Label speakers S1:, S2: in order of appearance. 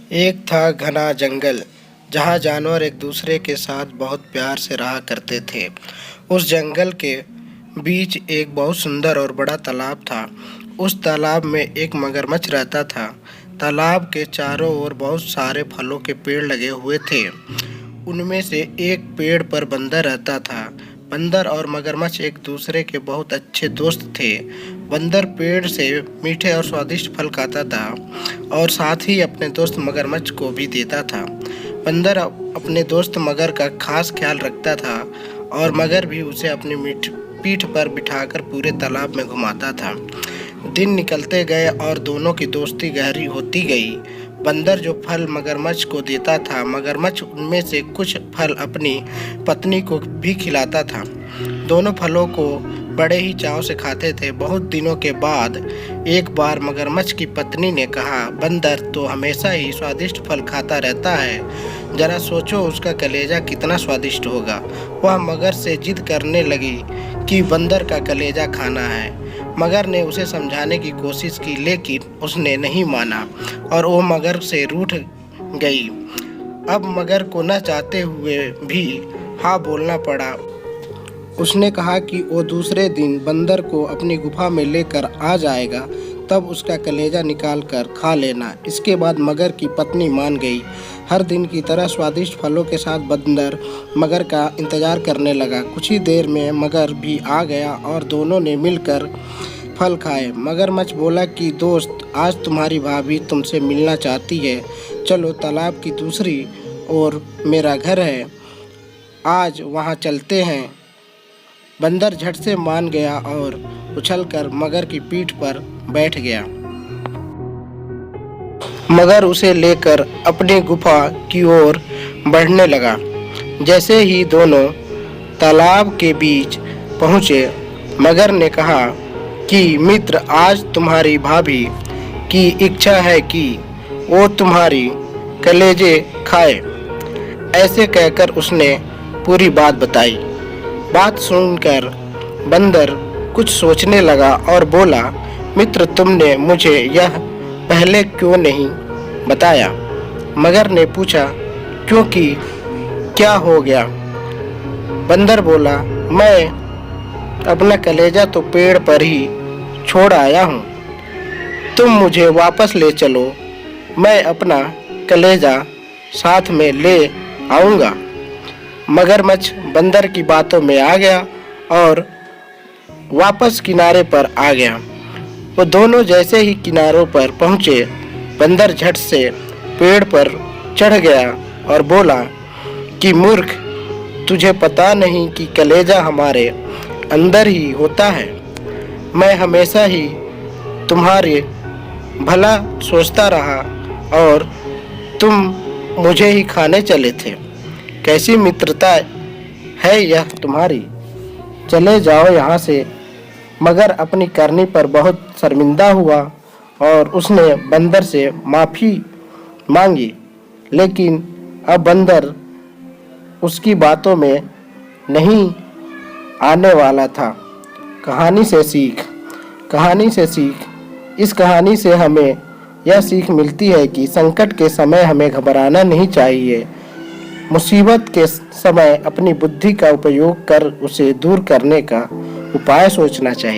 S1: एक था घना जंगल जहाँ जानवर एक दूसरे के साथ बहुत प्यार से रहा करते थे। उस जंगल के बीच एक बहुत सुंदर और बड़ा तालाब था। उस तालाब में एक मगरमच्छ रहता था। तालाब के चारों ओर बहुत सारे फलों के पेड़ लगे हुए थे। उनमें से एक पेड़ पर बंदर रहता था। बंदर और मगरमच्छ एक दूसरे के बहुत अच्छे दोस्त थे। बंदर पेड़ से मीठे और स्वादिष्ट फल खाता था और साथ ही अपने दोस्त मगरमच्छ को भी देता था। बंदर अपने दोस्त मगर का खास ख्याल रखता था और मगर भी उसे अपनी पीठ पर बिठाकर पूरे तालाब में घुमाता था। दिन निकलते गए और दोनों की दोस्ती गहरी होती गई। बंदर जो फल मगरमच्छ को देता था, मगरमच्छ उनमें से कुछ फल अपनी पत्नी को भी खिलाता था। दोनों फलों को बड़े ही चाव से खाते थे। बहुत दिनों के बाद एक बार मगरमच्छ की पत्नी ने कहा, बंदर तो हमेशा ही स्वादिष्ट फल खाता रहता है, जरा सोचो उसका कलेजा कितना स्वादिष्ट होगा। वह मगर से जिद करने लगी कि बंदर का कलेजा खाना है। मगर ने उसे समझाने की कोशिश की, लेकिन उसने नहीं माना और वो मगर से रूठ गई। अब मगर को न चाहते हुए भी हाँ बोलना पड़ा। उसने कहा कि वो दूसरे दिन बंदर को अपनी गुफा में लेकर आ जाएगा, तब उसका कलेजा निकाल कर खा लेना। इसके बाद मगर की पत्नी मान गई। हर दिन की तरह स्वादिष्ट फलों के साथ बंदर मगर का इंतजार करने लगा। कुछ ही देर में मगर भी आ गया और दोनों ने मिलकर फल खाए। मगरमच्छ बोला कि दोस्त, आज तुम्हारी भाभी तुमसे मिलना चाहती है। चलो, तालाब की दूसरी ओर मेरा घर है, आज वहाँ चलते हैं। बंदर झट से मान गया और उछलकर मगर की पीठ पर बैठ गया। मगर उसे लेकर अपनी गुफा की ओर बढ़ने लगा। जैसे ही दोनों तालाब के बीच पहुँचे, मगर ने कहा कि मित्र, आज तुम्हारी भाभी की इच्छा है कि वो तुम्हारी कलेजे खाए। ऐसे कहकर उसने पूरी बात बताई। बात सुनकर बंदर कुछ सोचने लगा और बोला, मित्र, तुमने मुझे यह पहले क्यों नहीं बताया? मगर ने पूछा, क्योंकि क्या हो गया? बंदर बोला, मैं अपना कलेजा तो पेड़ पर ही छोड़ आया हूँ, तुम मुझे वापस ले चलो, मैं अपना कलेजा साथ में ले आऊँगा। मगरमच्छ बंदर की बातों में आ गया और वापस किनारे पर आ गया। वो दोनों जैसे ही किनारों पर पहुँचे, बंदर झट से पेड़ पर चढ़ गया और बोला कि मूर्ख, तुझे पता नहीं कि कलेजा हमारे अंदर ही होता है। मैं हमेशा ही तुम्हारे भला सोचता रहा और तुम मुझे ही खाने चले थे। कैसी मित्रता है यह तुम्हारी, चले जाओ यहाँ से। मगर अपनी करनी पर बहुत शर्मिंदा हुआ और उसने बंदर से माफ़ी मांगी, लेकिन अब बंदर उसकी बातों में नहीं आने वाला था। कहानी से सीख। इस कहानी से हमें यह सीख मिलती है कि संकट के समय हमें घबराना नहीं चाहिए। मुसीबत के समय अपनी बुद्धि का उपयोग कर उसे दूर करने का उपाय सोचना चाहिए।